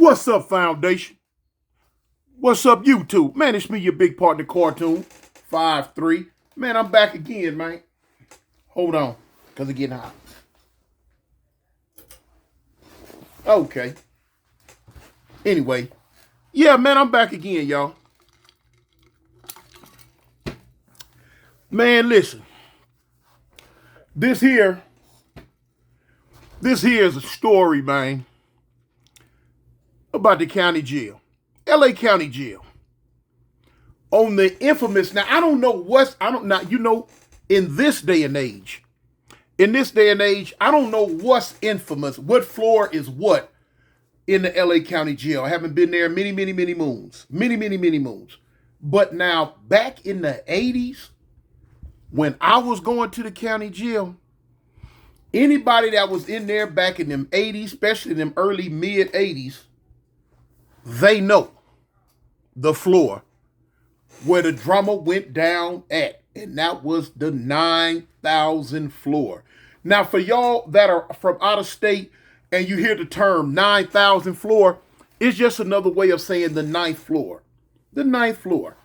What's up, Foundation? What's up, YouTube? Man, it's me, your big partner, Cartoon 5'3". Man, I'm back again, man. Hold on, because it's getting hot. Okay. Anyway, yeah, man, I'm back again, y'all. Man, listen. This here is a story, man, about the county jail. LA County Jail. On the infamous, now I don't know, in this day and age, I don't know what's infamous, what floor is what in the LA County Jail. I haven't been there many moons. Many moons. But now, back in the 80s, when I was going to the county jail, anybody that was in there back in them 80s, especially in them early mid 80s, they know the floor where the drama went down at, and that was the 9,000 floor. Now, for y'all that are from out of state and you hear the term 9,000 floor, it's just another way of saying the ninth floor. The ninth floor.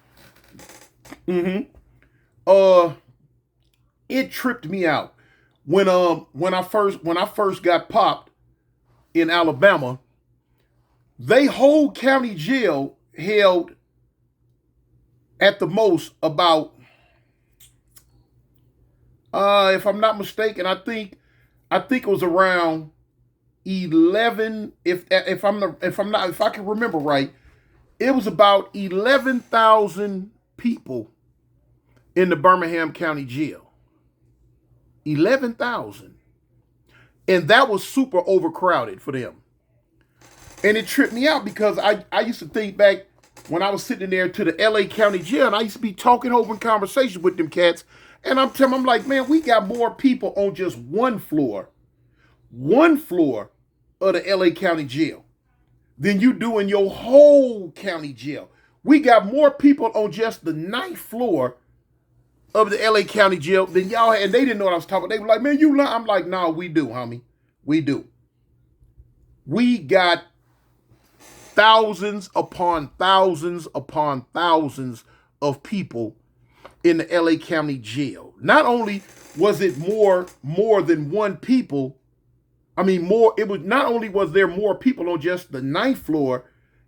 It tripped me out when I first got popped in Alabama. They whole county jail held at the most about, if I'm not mistaken, I think it was around 11. If I can remember right, it was about 11,000 people in the Birmingham County Jail. 11,000, and that was super overcrowded for them. And it tripped me out because I used to think back when I was sitting there to the LA County Jail, and I used to be talking over in conversations with them cats, and I'm like, man, we got more people on just one floor of the LA County Jail than you do in your whole county jail. We got more people on just the ninth floor of the LA County Jail than y'all had, and they didn't know what I was talking about. They were like, man, you lying. I'm like, nah, we do, homie. We do. We got thousands upon thousands upon thousands of people in the LA County Jail. Not only was it more than one people, not only was there more people on just the ninth floor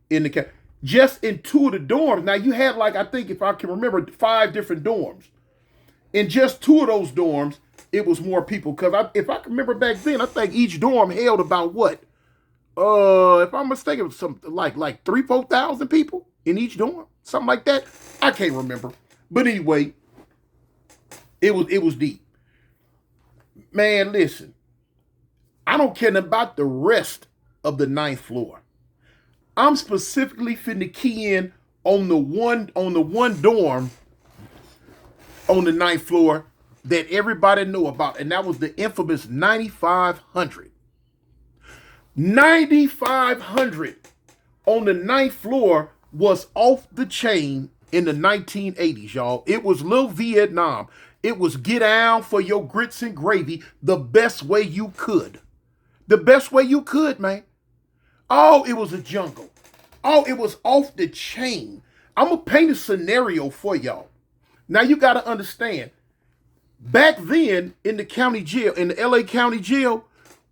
in the county, just in two of the dorms. Now you had, like, I think if I can remember, 5 different dorms. In just 2 of those dorms, it was more people. Because if I can remember back then, I think each dorm held about what? If I'm mistaken, it was something like 3,000-4,000 people in each dorm, something like that. I can't remember, but anyway, it was deep. Man, listen, I don't care about the rest of the ninth floor. I'm specifically finna key in on the one dorm on the ninth floor that everybody knew about, and that was the infamous 9,500. 9,500 on the ninth floor was off the chain in the 1980s, y'all. It was Lil Vietnam. It was get down for your grits and gravy the best way you could. The best way you could, man. Oh, it was a jungle. Oh, it was off the chain. I'm going to paint a scenario for y'all. Now, you got to understand, back then in the county jail, in the LA County Jail,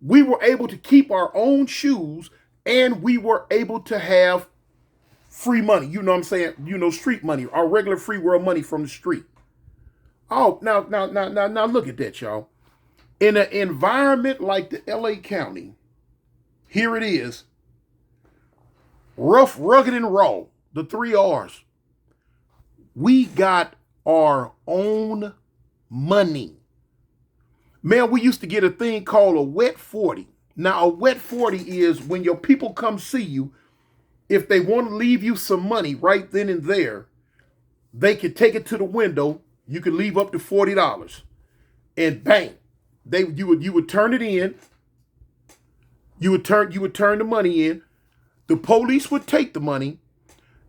we were able to keep our own shoes, and we were able to have free money. You know what I'm saying? Street money, our regular free world money from the street. Oh, now look at that, y'all. In an environment like the LA County, here it is. Rough, rugged, and raw. The 3 R's. We got our own money. Man, we used to get a thing called a wet 40. Now, a wet 40 is when your people come see you, if they want to leave you some money right then and there, they could take it to the window. You could leave up to $40. And bang, you would turn it in. You would turn the money in. The police would take the money,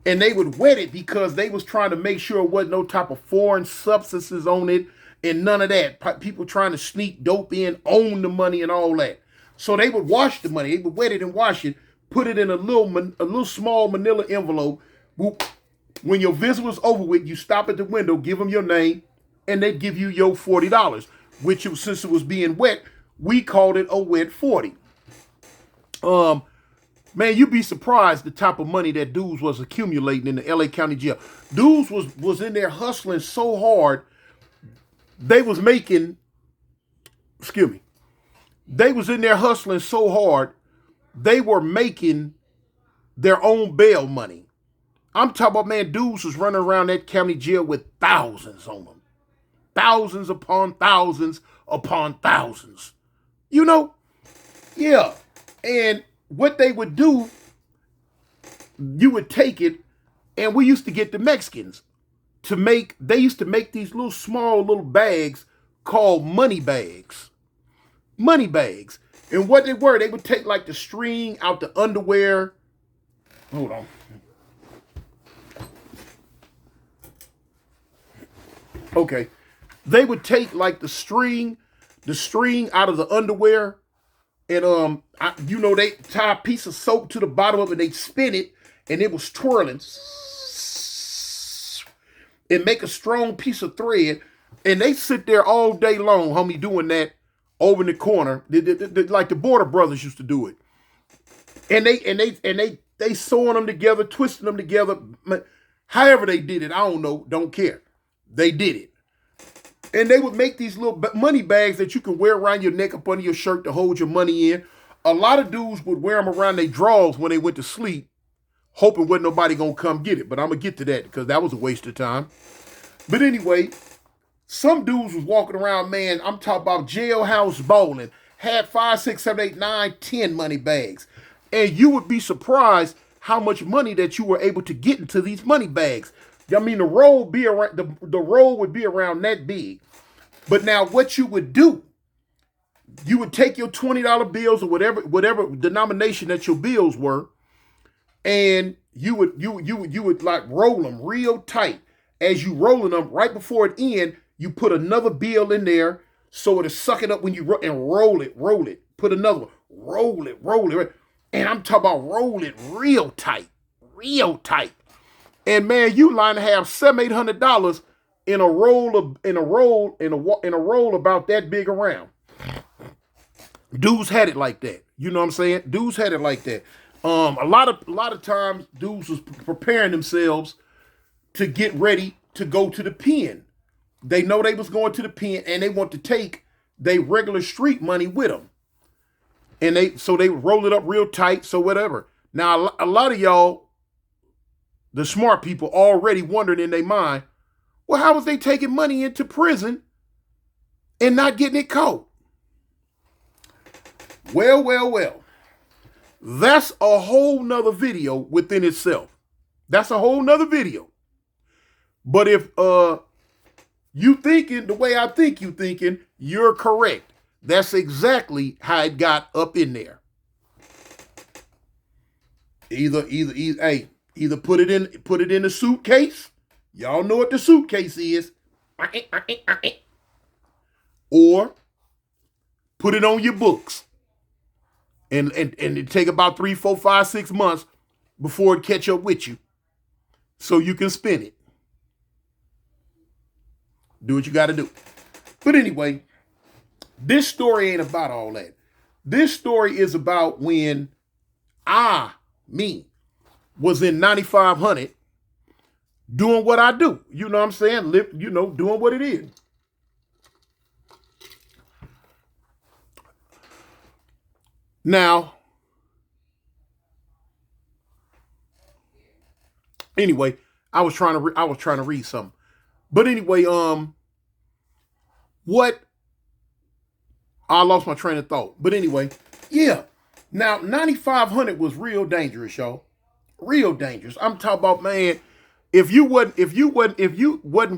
and they would wet it because they was trying to make sure it wasn't no type of foreign substances on it. And none of that. People trying to sneak dope in, own the money and all that. So they would wash the money. They would wet it and wash it, put it in a little small manila envelope. When your visit was over with, you stop at the window, give them your name, and they'd give you your $40, which since it was being wet, we called it a wet 40. Man, you'd be surprised the type of money that dudes was accumulating in the LA County Jail. Dudes was in there hustling so hard, they was making, they was in there hustling so hard, they were making their own bail money. I'm talking about, man, dudes was running around that county jail with thousands on them. Thousands upon thousands upon thousands. You know? Yeah. And what they would do, you would take it, and we used to get the Mexicans they used to make these little small little bags called money bags. Money bags. And what they were, they would take like the string out the underwear. Hold on. Okay. They would take like the string out of the underwear, and they tie a piece of soap to the bottom of it, they spin it, and it was twirling. And make a strong piece of thread, and they sit there all day long, homie, doing that over in the corner, like the Border Brothers used to do it. And they sewing them together, twisting them together. However they did it, I don't know, don't care. They did it. And they would make these little money bags that you can wear around your neck up under your shirt to hold your money in. A lot of dudes would wear them around their drawers when they went to sleep, hoping wasn't nobody gonna come get it. But I'm gonna get to that because that was a waste of time. But anyway, some dudes was walking around, man, I'm talking about jailhouse bowling, had 5, 6, 7, 8, 9, 10 money bags. And you would be surprised how much money that you were able to get into these money bags. I mean, the roll would be around that big. But now what you would do, you would take your $20 bills or whatever denomination that your bills were, and you would like roll them real tight. As you rolling them, right before it end, you put another bill in there so it'll suck it up when you and roll it. Put another one, roll it. And I'm talking about roll it real tight. And man, you line to have $700-800 in a roll about that big around. Dudes had it like that. You know what I'm saying? Dudes had it like that. A lot of times, dudes was preparing themselves to get ready to go to the pen. They know they was going to the pen, and they want to take their regular street money with them. And they roll it up real tight, so whatever. Now, a lot of y'all, the smart people, already wondering in their mind, well, how was they taking money into prison and not getting it caught? Well. That's a whole nother video within itself. That's a whole nother video. But if you thinking the way I think you thinking, you're correct. That's exactly how it got up in there. Either put it in a suitcase. Y'all know what the suitcase is. Or put it on your books. And it take about 3, 4, 5, 6 months before it catch up with you, so you can spend it. Do what you got to do. But anyway, this story ain't about all that. This story is about when me was in 9500 doing what I do. You know what I'm saying? Doing what it is. Now, anyway, I was trying to read something. But anyway, I lost my train of thought. But anyway, yeah. Now, 9500 was real dangerous, y'all. Real dangerous. I'm talking about, man, if you wasn't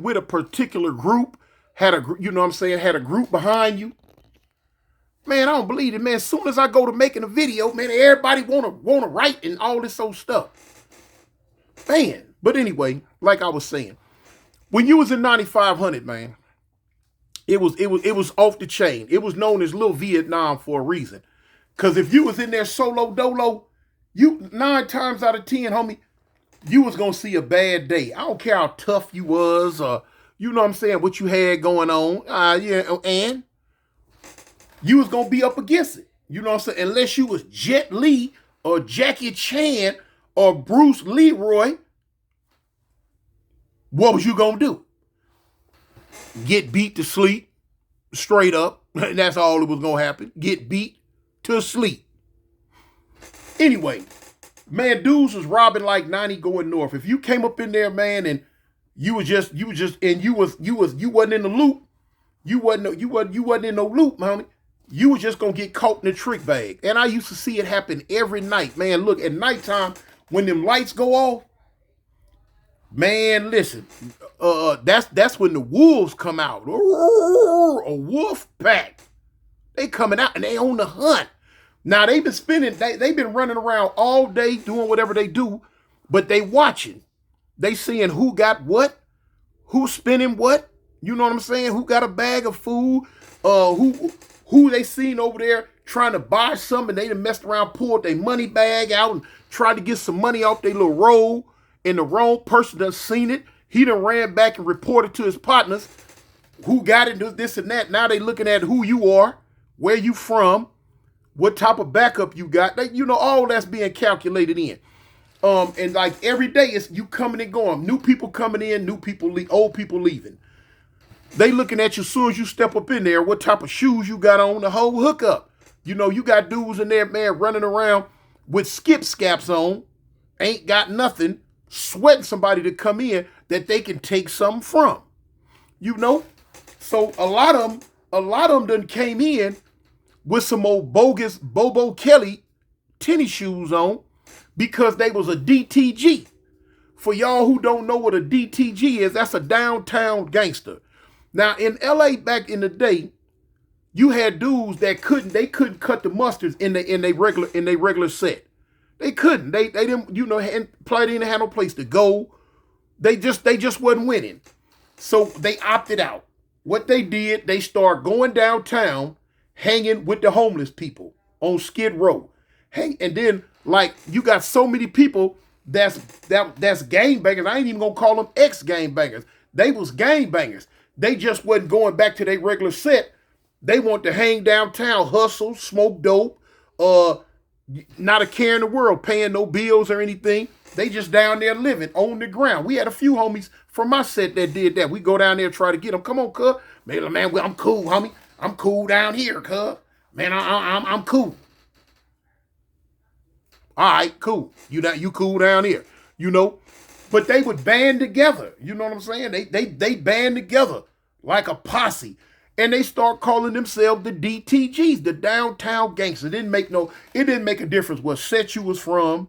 with a particular group, had a group behind you, man, I don't believe it, man. As soon as I go to making a video, man, everybody wanna write and all this old stuff. Man. But anyway, like I was saying, when you was in 9500, man, it was off the chain. It was known as Lil Vietnam for a reason. Cause if you was in there solo dolo, You 9 times out of 10, homie, you was gonna see a bad day. I don't care how tough you was, or you know what I'm saying, what you had going on. Yeah, and you was gonna be up against it. You know what I'm saying? Unless you was Jet Li or Jackie Chan or Bruce Leroy, what was you gonna do? Get beat to sleep, straight up. That's all that was gonna happen. Get beat to sleep. Anyway, man, dudes was robbing like 90 going north. If you came up in there, man, and you wasn't in the loop, you wasn't in no loop, homie. You was just gonna get caught in the trick bag. And I used to see it happen every night. Man, look, at nighttime, when them lights go off, man, listen, that's when the wolves come out. A wolf pack. They coming out and they on the hunt. Now they've been running around all day doing whatever they do, but they watching. They seeing who got what, who's spending what, you know what I'm saying? Who got a bag of food, who they seen over there trying to buy something, they done messed around, pulled their money bag out and tried to get some money off their little roll, and the wrong person done seen it. He done ran back and reported to his partners who got it, this and that. Now they looking at who you are, where you from, what type of backup you got. They, all that's being calculated in. And like every day it's you coming and going. New people coming in, new people old people leaving. They looking at you as soon as you step up in there, what type of shoes you got on, the whole hookup. You got dudes in there, man, running around with skip scaps on, ain't got nothing, sweating somebody to come in that they can take something from. So a lot of them done came in with some old bogus Bobo Kelly tennis shoes on because they was a DTG. For y'all who don't know what a DTG is, that's a downtown gangster. Now in LA back in the day, you had dudes that couldn't cut the mustards in they regular set. They couldn't. They didn't, probably didn't have no place to go. They just wasn't winning. So they opted out. What they did, they started going downtown, hanging with the homeless people on Skid Row. And then like you got so many people that's gangbangers. I ain't even gonna call them ex-gangbangers. They was gangbangers. They just wasn't going back to their regular set. They want to hang downtown, hustle, smoke dope, not a care in the world, paying no bills or anything. They just down there living on the ground. We had a few homies from my set that did that. We go down there and try to get them. Come on, cuz. Man, I'm cool, homie. I'm cool down here, cuz. Man, I'm cool. All right, cool. You cool down here, But they would band together. You know what I'm saying? They band together like a posse. And they start calling themselves the DTGs, the Downtown Gangsters. It didn't make a difference what set you was from.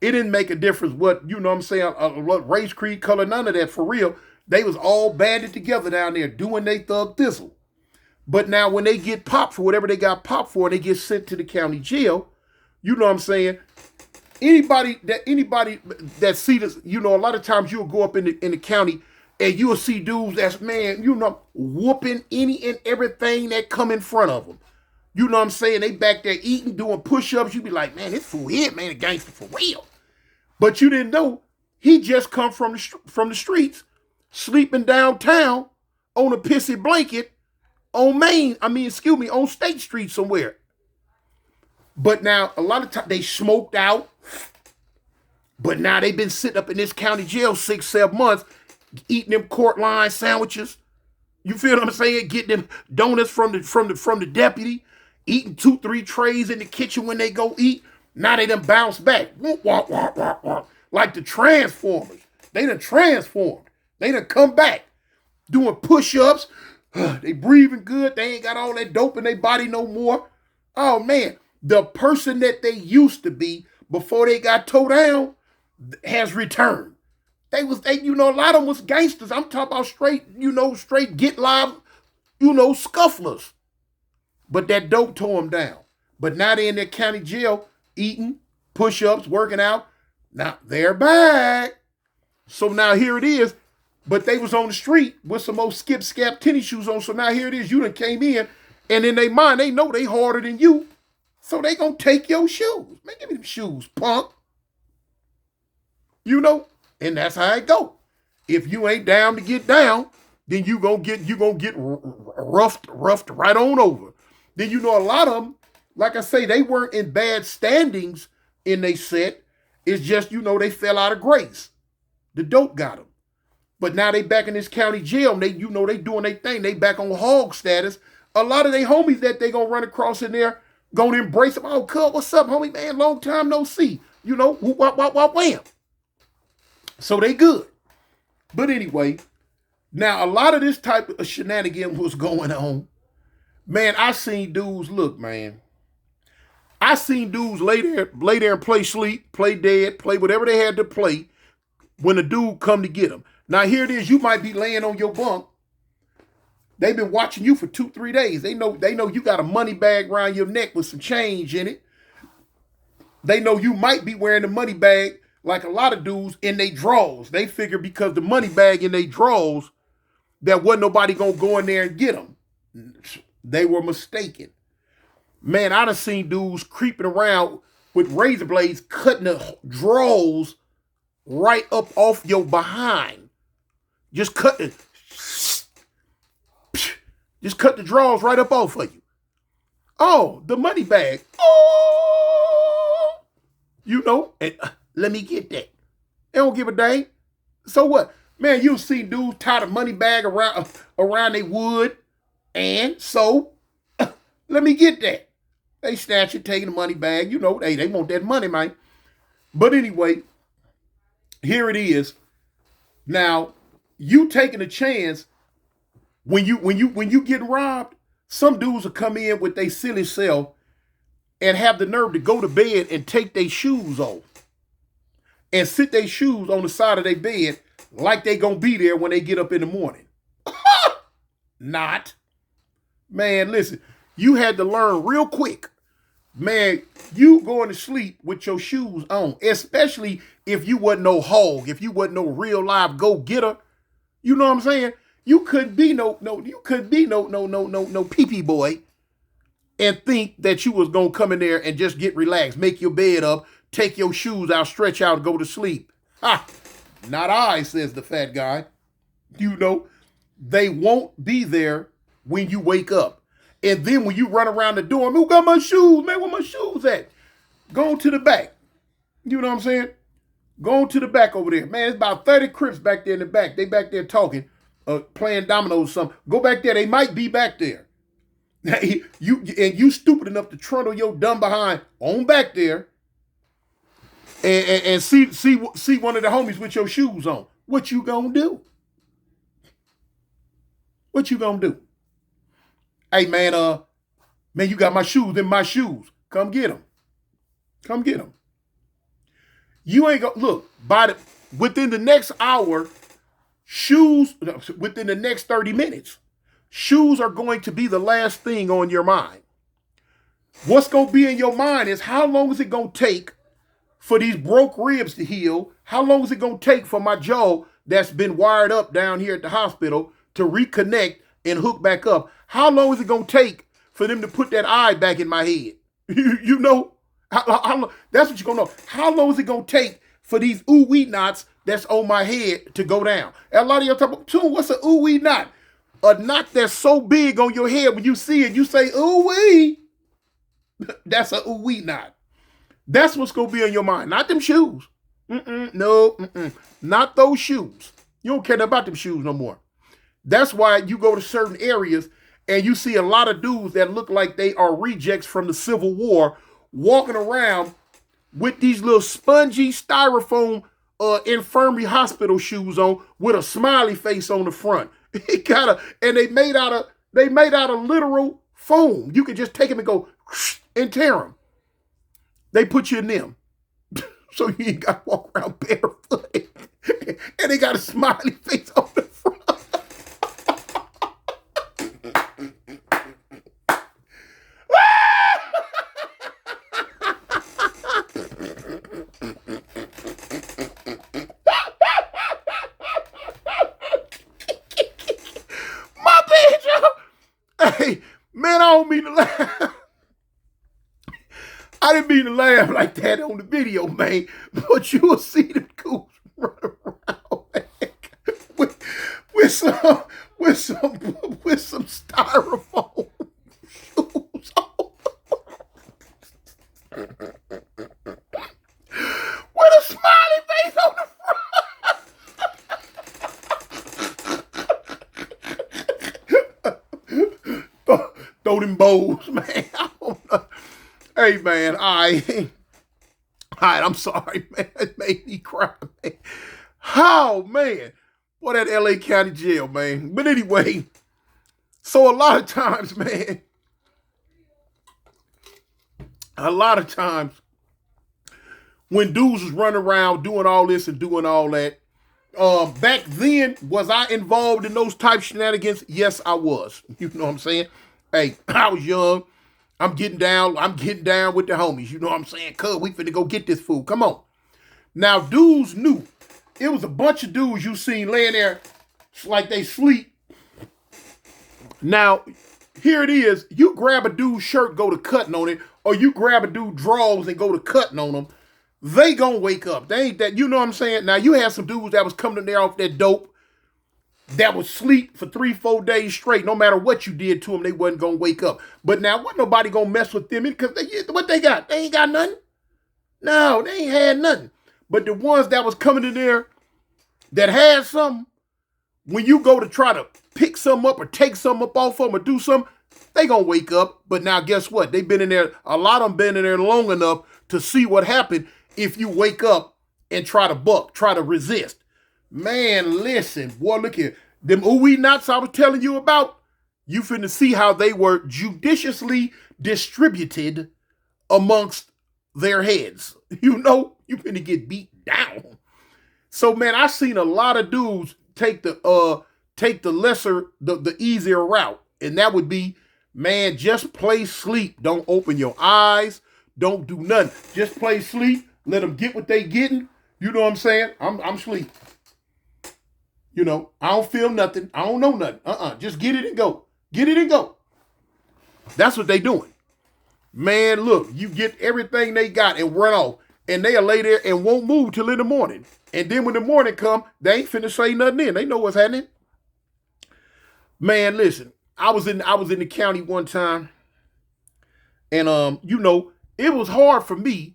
It didn't make a difference what, what race, creed, color, none of that for real. They was all banded together down there doing their thug thistle. But now when they get popped for whatever they got popped for and they get sent to the county jail, you know what I'm saying? Anybody that see this, a lot of times you'll go up in the county and you'll see dudes that's, man, whooping any and everything that come in front of them. You know what I'm saying? They back there eating, doing push-ups. You be like, man, this fool here, man, a gangster for real. But you didn't know he just come from the streets, sleeping downtown on a pissy blanket on State Street somewhere. But now a lot of times they smoked out. But now they've been sitting up in this county jail 6-7 months, eating them court line sandwiches. You feel what I'm saying? Getting them donuts from the deputy, eating 2-3 trays in the kitchen when they go eat. Now they done bounce back. Like the Transformers. They done transformed. They done come back. Doing push-ups. They breathing good. They ain't got all that dope in their body no more. Oh man, the person that they used to be before they got towed down has returned. A lot of them was gangsters. I'm talking about straight get live, scufflers. But that dope tore them down. But now they're in their county jail, eating, push-ups, working out. Now they're back. So now here it is. But they was on the street with some old skip-scap tennis shoes on. So now here it is. You done came in. And in their mind, they know they harder than you. So they gonna take your shoes. Man, give me them shoes, punk. You know, and that's how it go. If you ain't down to get down, then you gonna get roughed right on over. Then you know a lot of them, like I say, they weren't in bad standings in they set. It's just, they fell out of grace. The dope got them. But now they back in this county jail and they doing their thing. They back on hog status. A lot of they homies that they gonna run across in there, gonna embrace them. Oh, cuz, what's up, homie, man? Long time no see. Whoop, wop, wop, wop, wham. So they good. But anyway, now a lot of this type of shenanigans was going on. Man, I seen dudes, look, man. I seen dudes lay there and play sleep, play dead, play whatever they had to play when a dude come to get them. Now here it is, you might be laying on your bunk. They've been watching you for 2-3 days. They know you got a money bag around your neck with some change in it. They know you might be wearing the money bag like a lot of dudes in their drawers. They figure because the money bag in their drawers, that wasn't nobody gonna go in there and get them. They were mistaken. Man, I done seen dudes creeping around with razor blades, cutting the drawers right up off your behind. Just cut the drawers right up off of you. Oh, the money bag. Oh, and let me get that. They don't give a dang. So what? Man, you see dudes tie the money bag around their wood, and so let me get that. They snatch it, taking the money bag. They want that money, man. But anyway, here it is. Now, you taking a chance when you get robbed. Some dudes will come in with their silly self and have the nerve to go to bed and take their shoes off and sit their shoes on the side of their bed like they gonna be there when they get up in the morning. Not. Man, listen, you had to learn real quick. Man, you going to sleep with your shoes on, especially if you wasn't no hog, if you wasn't no real live go-getter. You know what I'm saying? You couldn't be no pee-pee boy and think that you was gonna come in there and just get relaxed, make your bed up, take your shoes out, stretch out, go to sleep. Ha! Not I, says the fat guy. They won't be there when you wake up. And then when you run around the dorm, who got my shoes? Man, where my shoes at? Go to the back. You know what I'm saying? Go to the back over there. Man, it's about 30 Crips back there in the back. They back there talking, playing dominoes or something. Go back there. They might be back there. You stupid enough to trundle your dumb behind on back there and see one of the homies with your shoes on. What you gonna do? What you gonna do? Hey, man, you got my shoes in my shoes. Come get them. Come get them. You ain't gonna, look, within the next hour, within the next 30 minutes, shoes are going to be the last thing on your mind. What's going to be in your mind is how long is it going to take for these broke ribs to heal? How long is it going to take for my jaw that's been wired up down here at the hospital to reconnect and hook back up? How long is it going to take for them to put that eye back in my head? That's what you're going to know. How long is it going to take for these ooh-wee knots that's on my head to go down? And a lot of y'all talk about, Tune, what's an ooh-wee knot? A knot that's so big on your head, when you see it, you say, ooh-wee. That's an ooh-wee knot. That's what's going to be in your mind. Not them shoes. Not those shoes. You don't care about them shoes no more. That's why you go to certain areas and you see a lot of dudes that look like they are rejects from the Civil War walking around with these little spongy styrofoam infirmary hospital shoes on with a smiley face on the front. And they made out of literal foam. You can just take them and go and tear them. They put you in them. So you ain't got to walk around barefoot. And they got a smiley face on the front. Hey, man, I don't mean to laugh. I didn't mean to laugh like that on the video, man. But you will see them goons run around, man, with, with some with some styrofoam shoes on. With a smiley face on the front. Throw them bowls, man. I don't know. Hey, man, all right, I'm sorry, man. It made me cry, man. Oh, man. Boy, that LA County Jail, man. But anyway, so a lot of times, man, when dudes was running around doing all this and doing all that, back then, was I involved in those type shenanigans? Yes, I was. You know what I'm saying? Hey, I was young. I'm getting down with the homies. You know what I'm saying? Cuz we finna go get this food. Come on. Now, dudes knew. It was a bunch of dudes you seen laying there like they sleep. Now, here it is. You grab a dude's shirt, go to cutting on it, or you grab a dude's drawers and go to cutting on them. They gonna wake up. They ain't that, you know what I'm saying? Now, you had some dudes that was coming in there off that dope that would sleep for 3-4 days straight. No matter what you did to them, they wasn't gonna wake up. But now, wasn't nobody gonna mess with them because what they got? They ain't got nothing. No, they ain't had nothing. But the ones that was coming in there that had something, when you go to try to pick something up or take something up off them or do something, they gonna wake up. But now, guess what? They've been in there, a lot of them been in there long enough to see what happened if you wake up and try to buck, try to resist. Man, listen, boy, look here. Them ooey knots I was telling you about, you finna see how they were judiciously distributed amongst their heads. You know, you finna get beat down. So, man, I seen a lot of dudes take the lesser, the easier route. And that would be, man, just play sleep. Don't open your eyes. Don't do nothing. Just play sleep. Let them get what they getting. You know what I'm saying? I'm sleep. You know, I don't feel nothing. I don't know nothing. Just get it and go. Get it and go. That's what they doing. Man, look, you get everything they got and run off. And they'll lay there and won't move till in the morning. And then when the morning come, they ain't finna say nothing in. They know what's happening. Man, listen, I was in the county one time. And, you know, it was hard for me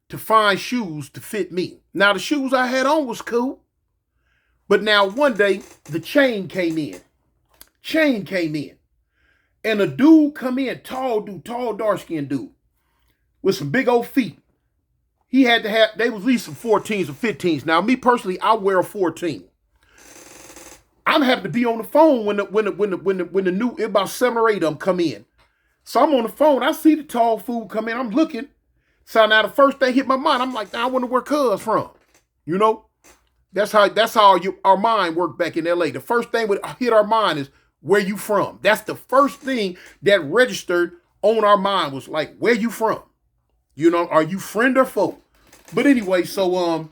to find shoes to fit me. Now, the shoes I had on was cool. But now one day, the chain came in. And a dude come in, tall dark-skinned dude, with some big old feet. He had to have, they was at least some 14s or 15s. Now, me personally, I wear a 14. I'm having to be on the phone when the new, about 7 or 8 of them come in. So I'm on the phone. I see the tall fool come in. I'm looking. So now the first thing hit my mind. I'm like, I wonder where Cuz from. You know? That's how our mind worked back in LA. The first thing would hit our mind is where you from. That's the first thing that registered on our mind was like, where you from? You know, are you friend or foe? But anyway, so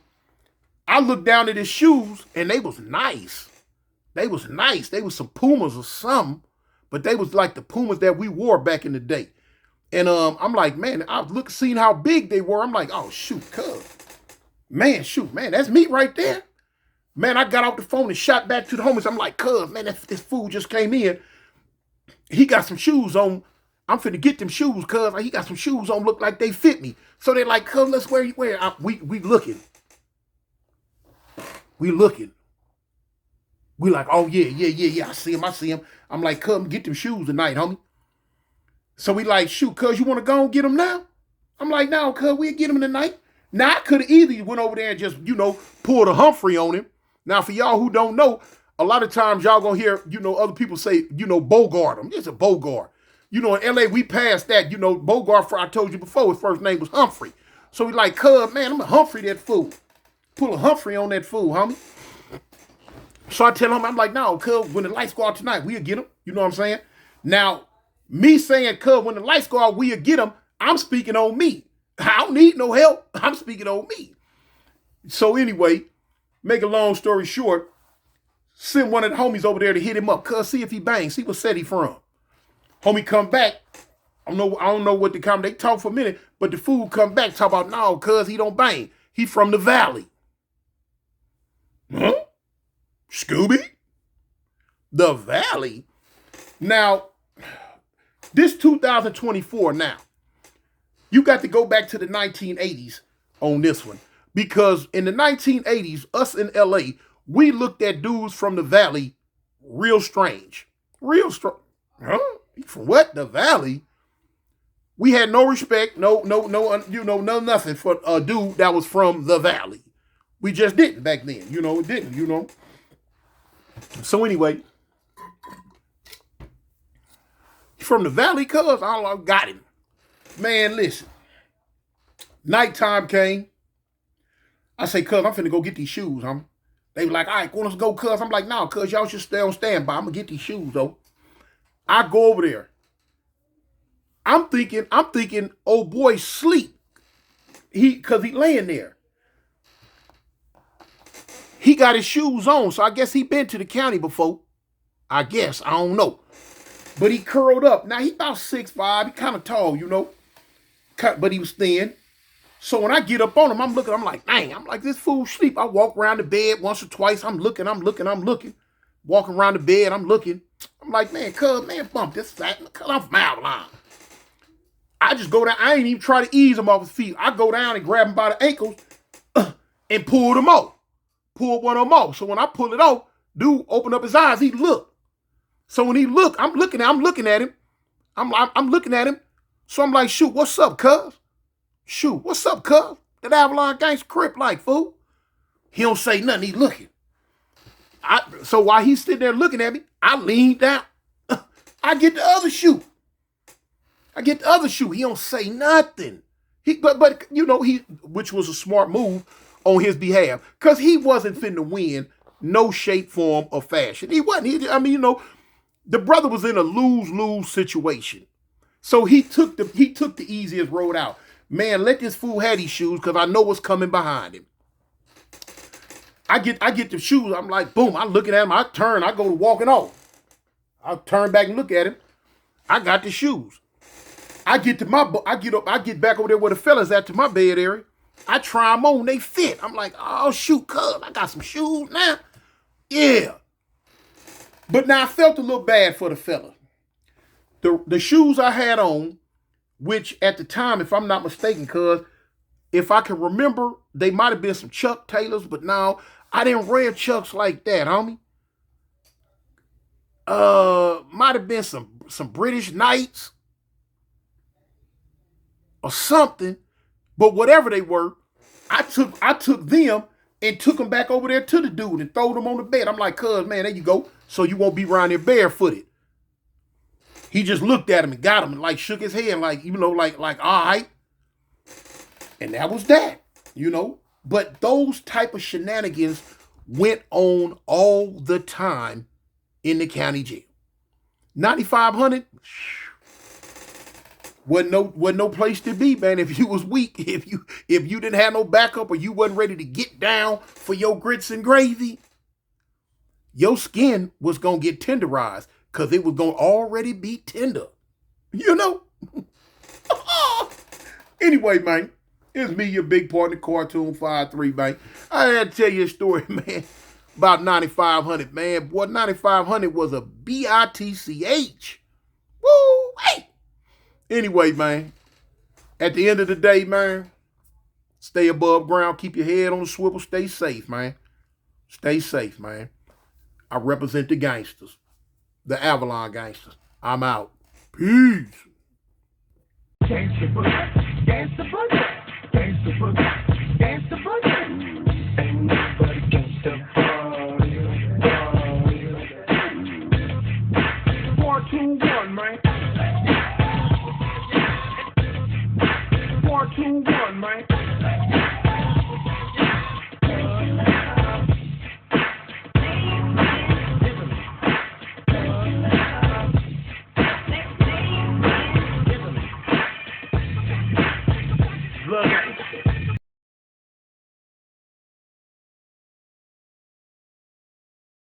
I looked down at his shoes and they was nice. They was some Pumas or something, but they was like the Pumas that we wore back in the day. And I'm like, man, seen how big they were. I'm like, oh shoot, Cuz. Man, shoot, man, that's me right there. Man, I got off the phone and shot back to the homies. I'm like, Cuz, man, this fool just came in. He got some shoes on. I'm finna get them shoes, Cuz. He got some shoes on, look like they fit me. So they're like, Cuz, let's wear. We looking. We looking. We like, oh, yeah. I see him. I'm like, Cuz, get them shoes tonight, homie. So we like, shoot, Cuz, you want to go and get them now? I'm like, no, Cuz, we'll get them tonight. Now, I could have either went over there and just, you know, pulled a Humphrey on him. Now, for y'all who don't know, a lot of times y'all gonna hear, you know, other people say, you know, Bogart him. It's a Bogart. You know, in LA, we passed that. You know, Bogart, I told you before, his first name was Humphrey. So we like, Cuz, man, I'm a Humphrey that fool. Pull a Humphrey on that fool, homie. So I tell him, I'm like, no, Cuz, when the lights go out tonight, we'll get him. You know what I'm saying? Now, me saying, Cuz, when the lights go out, we'll get him, I'm speaking on me. I don't need no help. I'm speaking on me. So anyway, make a long story short, send one of the homies over there to hit him up. Cuz, see if he bangs. See what set he from. Homie come back. I don't know what the comment. They talk for a minute, but the fool come back talk about no, cuz he don't bang. He from the valley. Huh? Scooby? The valley? Now, this 2024 now. You got to go back to the 1980s on this one. Because in the 1980s, us in LA, we looked at dudes from the valley real strange. Real strange. Huh? From what? The valley? We had no respect, no, nothing for a dude that was from the valley. We just didn't back then. It didn't, So anyway, from the valley, cuz I got him. Man, listen. Nighttime came. I say, cuz, I'm finna go get these shoes, huh? They were like, all right, let's go, cuz. I'm like, no, cuz, y'all should stay on standby. I'm gonna get these shoes, though. I go over there. I'm thinking, old boy sleep. Cause he laying there. He got his shoes on, so I guess he been to the county before. I guess, I don't know. But he curled up. Now he about 6'5", he kind of tall, but he was thin. So when I get up on him, I'm looking, I'm like, dang, I'm like, this fool sleep. I walk around the bed once or twice. I'm looking. Walking around the bed, I'm looking. I'm like, man, cuz, man, bump this fat. Cuz I'm from Avalon. I just go down. I ain't even try to ease him off his feet. I go down and grab him by the ankles and pull them off. Pull one of them off. So when I pull it off, dude open up his eyes. He look. So when he look, I'm looking at him. I'm looking at him. So I'm like, shoot, what's up, cuz? Shoot, what's up, cuz? That Avalon gangster crip like, fool. He don't say nothing. He looking. So while he's sitting there looking at me, I lean down. I get the other shoe. He don't say nothing. But which was a smart move on his behalf, because he wasn't finna win no shape, form, or fashion. He wasn't. The brother was in a lose-lose situation. So he took the easiest road out. Man, let this fool have these shoes, because I know what's coming behind him. I get the shoes. I'm like, boom. I'm looking at him. I turn. I go to walking off. I turn back and look at him. I got the shoes. I get back over there where the fellas at to my bed area. I try them on. They fit. I'm like, oh, shoot, cuz, I got some shoes now. Yeah. But now I felt a little bad for the fella. The shoes I had on, which at the time, if I'm not mistaken, cuz, if I can remember, they might have been some Chuck Taylors, but now I didn't wear Chucks like that, homie. Might have been some British Knights or something, but whatever they were, I took them and took them back over there to the dude and throw them on the bed. I'm like, cuz, man, there you go. So you won't be around there barefooted. He just looked at him and got him and like shook his head like, like, all right. And that was that, But those type of shenanigans went on all the time in the county jail. 9,500 wasn't no place to be, man. If you was weak, if you didn't have no backup or you wasn't ready to get down for your grits and gravy, your skin was gonna get tenderized because it was gonna already be tender. Anyway, man, it's me, your big partner, Cartoon 53, man. I had to tell you a story, man, about 9,500, man. Boy, 9,500 was a bitch. Woo, hey. Anyway, man, at the end of the day, man, stay above ground, keep your head on the swivel, stay safe, man. Stay safe, man. I represent the gangsters, the Avalon gangsters. I'm out. Peace. Gangsta boogie, gangsta boogie, gangsta boogie, gangsta boogie. Ain't nobody gangsta boogie. 4, 2, 1, man. 4, 2, 1, man.